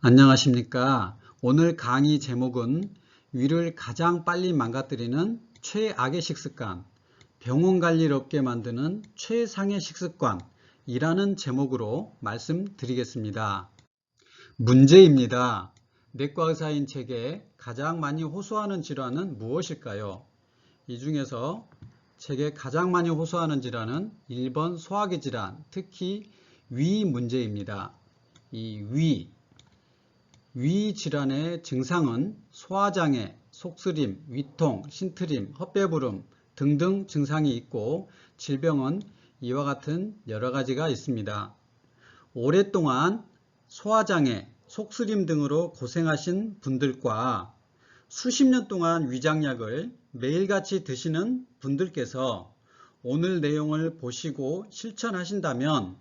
안녕하십니까. 오늘 강의 제목은 위를 가장 빨리 망가뜨리는 최악의 식습관, 병원 관리를 없게 만드는 최상의 식습관이라는 제목으로 말씀드리겠습니다. 문제입니다. 내과 의사인 제게 가장 많이 호소하는 질환은 무엇일까요? 이 중에서 제게 가장 많이 호소하는 질환은 1번 소화기 질환, 특히 위 문제입니다. 이 위 질환의 증상은 소화장애, 속쓰림, 위통, 신트림, 헛배부름 등등 증상이 있고 질병은 이와 같은 여러 가지가 있습니다. 오랫동안 소화장애, 속쓰림 등으로 고생하신 분들과 수십 년 동안 위장약을 매일같이 드시는 분들께서 오늘 내용을 보시고 실천하신다면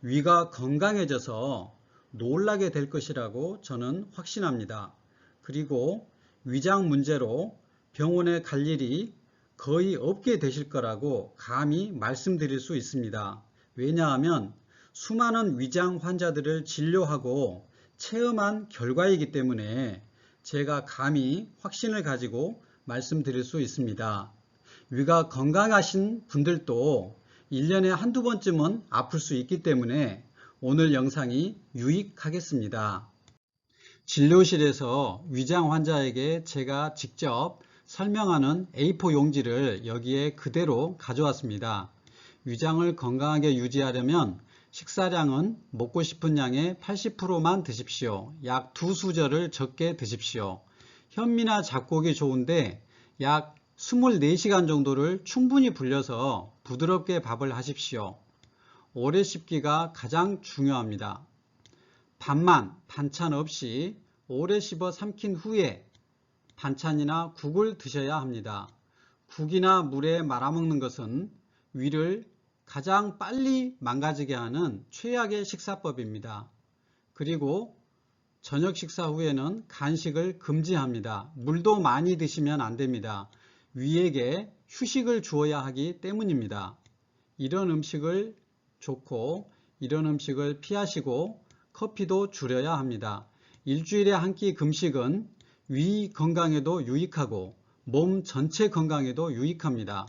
위가 건강해져서 놀라게 될 것이라고 저는 확신합니다. 그리고 위장 문제로 병원에 갈 일이 거의 없게 되실 거라고 감히 말씀드릴 수 있습니다. 왜냐하면 수많은 위장 환자들을 진료하고 체험한 결과이기 때문에 제가 감히 확신을 가지고 말씀드릴 수 있습니다. 위가 건강하신 분들도 1년에 한두 번쯤은 아플 수 있기 때문에 오늘 영상이 유익하겠습니다. 진료실에서 위장 환자에게 제가 직접 설명하는 A4 용지를 여기에 그대로 가져왔습니다. 위장을 건강하게 유지하려면 식사량은 먹고 싶은 양의 80%만 드십시오. 약 2수저를 적게 드십시오. 현미나 잡곡이 좋은데 약 24시간 정도를 충분히 불려서 부드럽게 밥을 하십시오. 오래 씹기가 가장 중요합니다. 밥만 반찬 없이 오래 씹어 삼킨 후에 반찬이나 국을 드셔야 합니다. 국이나 물에 말아먹는 것은 위를 가장 빨리 망가지게 하는 최악의 식사법입니다. 그리고 저녁 식사 후에는 간식을 금지합니다. 물도 많이 드시면 안 됩니다. 위에게 휴식을 주어야 하기 때문입니다. 이런 음식을 좋고 이런 음식을 피하시고 커피도 줄여야 합니다. 일주일에 한 끼 금식은 위 건강에도 유익하고 몸 전체 건강에도 유익합니다.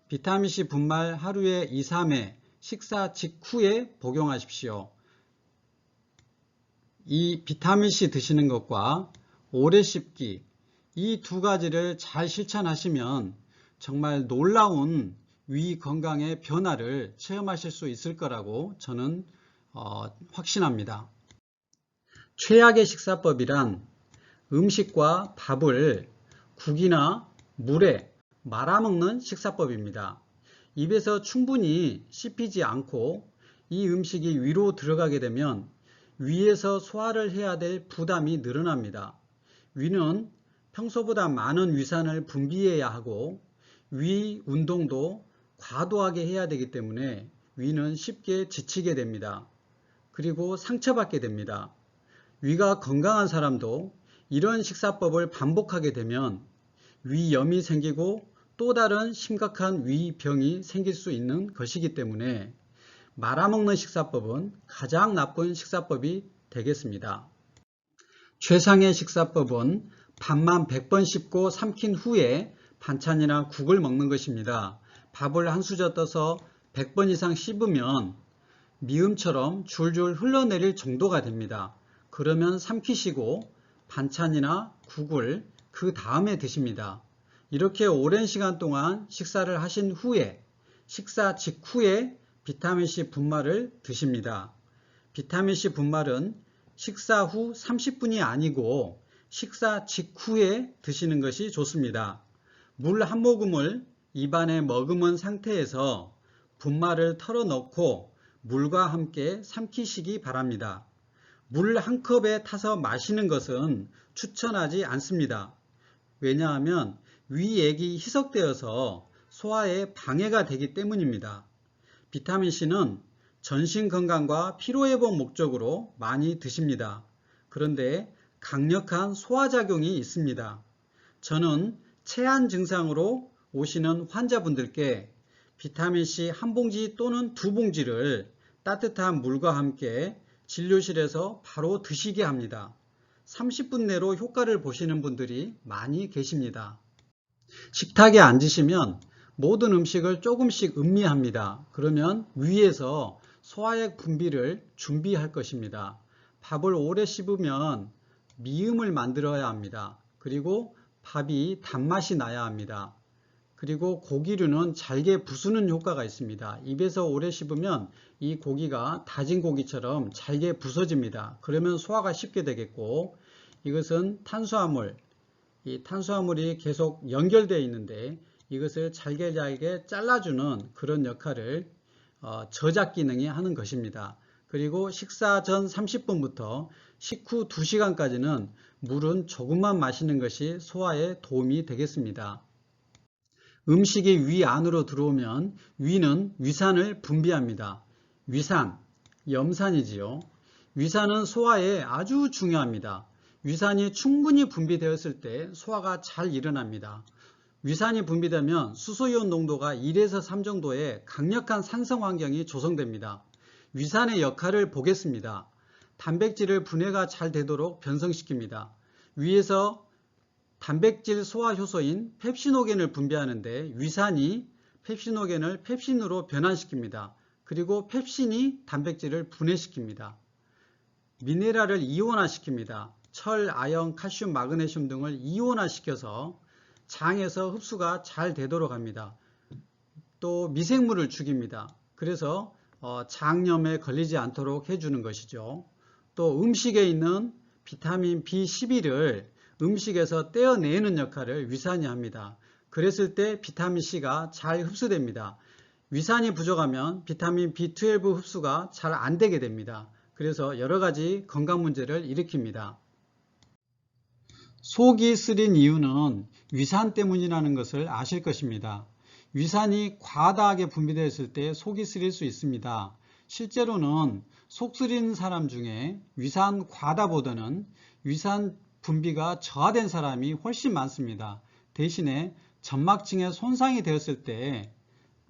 비타민C 분말 하루에 2, 3회 식사 직후에 복용하십시오. 이 비타민C 드시는 것과 오래 씹기 이 두 가지를 잘 실천하시면 정말 놀라운 위 건강의 변화를 체험하실 수 있을 거라고 저는 확신합니다. 최악의 식사법이란 음식과 밥을 국이나 물에 말아먹는 식사법입니다. 입에서 충분히 씹히지 않고 이 음식이 위로 들어가게 되면 위에서 소화를 해야 될 부담이 늘어납니다. 위는 평소보다 많은 위산을 분비해야 하고 위 운동도 과도하게 해야 되기 때문에 위는 쉽게 지치게 됩니다. 그리고 상처받게 됩니다. 위가 건강한 사람도 이런 식사법을 반복하게 되면 위염이 생기고 또 다른 심각한 위병이 생길 수 있는 것이기 때문에 말아먹는 식사법은 가장 나쁜 식사법이 되겠습니다. 최상의 식사법은 밥만 100번 씹고 삼킨 후에 반찬이나 국을 먹는 것입니다. 밥을 한 수저 떠서 100번 이상 씹으면 미음처럼 줄줄 흘러내릴 정도가 됩니다. 그러면 삼키시고 반찬이나 국을 그 다음에 드십니다. 이렇게 오랜 시간 동안 식사를 하신 후에 식사 직후에 비타민C 분말을 드십니다. 비타민C 분말은 식사 후 30분이 아니고 식사 직후에 드시는 것이 좋습니다. 물 한 모금을 입안에 머금은 상태에서 분말을 털어넣고 물과 함께 삼키시기 바랍니다. 물 한 컵에 타서 마시는 것은 추천하지 않습니다. 왜냐하면 위액이 희석되어서 소화에 방해가 되기 때문입니다. 비타민C는 전신 건강과 피로회복 목적으로 많이 드십니다. 그런데 강력한 소화작용이 있습니다. 저는 체한 증상으로 오시는 환자분들께 비타민C 한 봉지 또는 두 봉지를 따뜻한 물과 함께 진료실에서 바로 드시게 합니다. 30분 내로 효과를 보시는 분들이 많이 계십니다. 식탁에 앉으시면 모든 음식을 조금씩 음미합니다. 그러면 위에서 소화액 분비를 준비할 것입니다. 밥을 오래 씹으면 미음을 만들어야 합니다. 그리고 밥이 단맛이 나야 합니다. 그리고 고기류는 잘게 부수는 효과가 있습니다. 입에서 오래 씹으면 이 고기가 다진 고기처럼 잘게 부서집니다. 그러면 소화가 쉽게 되겠고, 이것은 탄수화물, 이 탄수화물이 계속 연결되어 있는데 이것을 잘게 잘라주는 그런 역할을 저작 기능이 하는 것입니다. 그리고 식사 전 30분부터 식후 2시간까지는 물은 조금만 마시는 것이 소화에 도움이 되겠습니다. 음식이 위 안으로 들어오면 위는 위산을 분비합니다. 위산, 염산이지요. 위산은 소화에 아주 중요합니다. 위산이 충분히 분비되었을 때 소화가 잘 일어납니다. 위산이 분비되면 수소이온 농도가 1에서 3 정도의 강력한 산성 환경이 조성됩니다. 위산의 역할을 보겠습니다. 단백질을 분해가 잘 되도록 변성시킵니다. 위에서 단백질 소화 효소인 펩시노겐을 분비하는데 위산이 펩시노겐을 펩신으로 변환시킵니다. 그리고 펩신이 단백질을 분해시킵니다. 미네랄을 이온화시킵니다. 철, 아연, 칼슘, 마그네슘 등을 이온화시켜서 장에서 흡수가 잘 되도록 합니다. 또 미생물을 죽입니다. 그래서 장염에 걸리지 않도록 해주는 것이죠. 또 음식에 있는 비타민 B12를 음식에서 떼어내는 역할을 위산이 합니다. 그랬을 때 비타민C가 잘 흡수됩니다. 위산이 부족하면 비타민 B12 흡수가 잘 안 되게 됩니다. 그래서 여러 가지 건강 문제를 일으킵니다. 속이 쓰린 이유는 위산 때문이라는 것을 아실 것입니다. 위산이 과다하게 분비되었을 때 속이 쓰릴 수 있습니다. 실제로는 속 쓰리는 사람 중에 위산 과다보다는 위산 분비가 저하된 사람이 훨씬 많습니다. 대신에 점막층에 손상이 되었을 때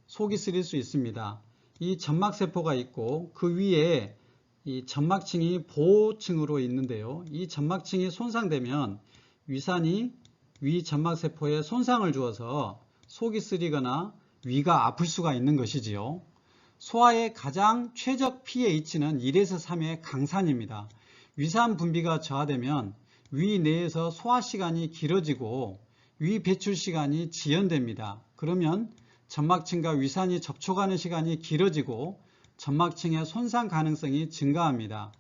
속이 쓰릴 수 있습니다. 이 점막세포가 있고 그 위에 이 점막층이 보호층으로 있는데요. 이 점막층이 손상되면 위산이 위 점막세포에 손상을 주어서 속이 쓰리거나 위가 아플 수가 있는 것이지요. 소화의 가장 최적 pH는 1에서 3의 강산입니다. 위산 분비가 저하되면 위 내에서 소화 시간이 길어지고 위 배출 시간이 지연됩니다. 그러면 점막층과 위산이 접촉하는 시간이 길어지고 점막층의 손상 가능성이 증가합니다.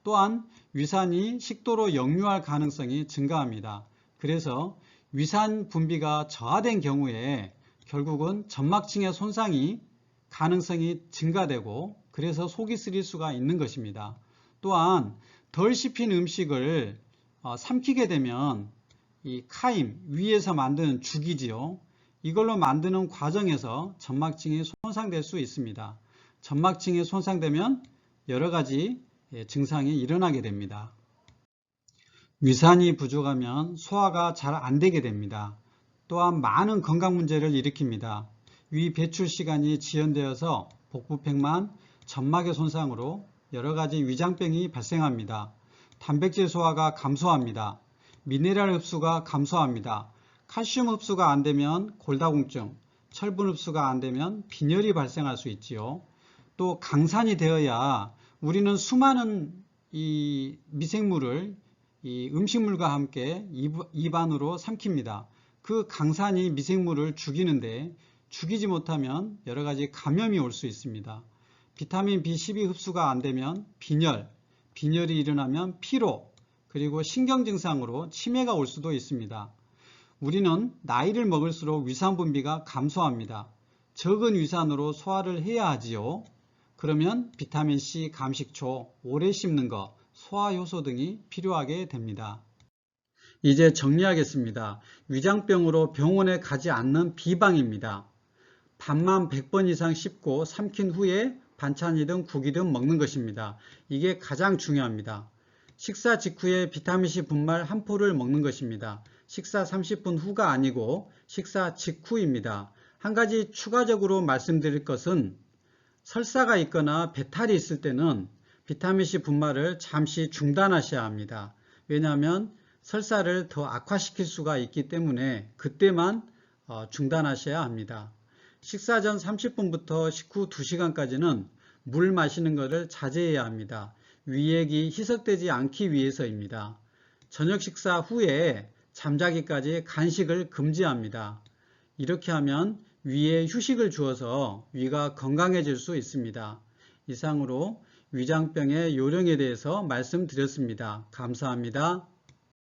또한 위산이 식도로 역류할 가능성이 증가합니다. 그래서 위산 분비가 저하된 경우에 결국은 점막층의 손상이 가능성이 증가되고 그래서 속이 쓰릴 수가 있는 것입니다. 또한 덜 씹힌 음식을 삼키게 되면 이 카임, 위에서 만드는 죽이지요. 이걸로 만드는 과정에서 점막층이 손상될 수 있습니다. 점막층이 손상되면 여러 가지 증상이 일어나게 됩니다. 위산이 부족하면 소화가 잘 안 되게 됩니다. 또한 많은 건강 문제를 일으킵니다. 위 배출 시간이 지연되어서 복부팽만, 점막의 손상으로 여러 가지 위장병이 발생합니다. 단백질 소화가 감소합니다. 미네랄 흡수가 감소합니다. 칼슘 흡수가 안 되면 골다공증, 철분 흡수가 안 되면 빈혈이 발생할 수 있지요. 또 강산이 되어야 우리는 수많은 이 미생물을 이 음식물과 함께 입 안으로 삼킵니다. 그 강산이 미생물을 죽이는데 죽이지 못하면 여러 가지 감염이 올 수 있습니다. 비타민 B12 흡수가 안 되면 빈혈이 일어나면 피로, 그리고 신경 증상으로 치매가 올 수도 있습니다. 우리는 나이를 먹을수록 위산 분비가 감소합니다. 적은 위산으로 소화를 해야 하지요. 그러면 비타민C, 감식초, 오래 씹는 것, 소화효소 등이 필요하게 됩니다. 이제 정리하겠습니다. 위장병으로 병원에 가지 않는 비방입니다. 밥만 100번 이상 씹고 삼킨 후에 반찬이든 국이든 먹는 것입니다. 이게 가장 중요합니다. 식사 직후에 비타민C 분말 한 포를 먹는 것입니다. 식사 30분 후가 아니고 식사 직후입니다. 한 가지 추가적으로 말씀드릴 것은 설사가 있거나 배탈이 있을 때는 비타민C 분말을 잠시 중단하셔야 합니다. 왜냐하면 설사를 더 악화시킬 수가 있기 때문에 그때만 중단하셔야 합니다. 식사 전 30분부터 식후 2시간까지는 물 마시는 것을 자제해야 합니다. 위액이 희석되지 않기 위해서입니다. 저녁 식사 후에 잠자기까지 간식을 금지합니다. 이렇게 하면 위에 휴식을 주어서 위가 건강해질 수 있습니다. 이상으로 위장병의 요령에 대해서 말씀드렸습니다. 감사합니다.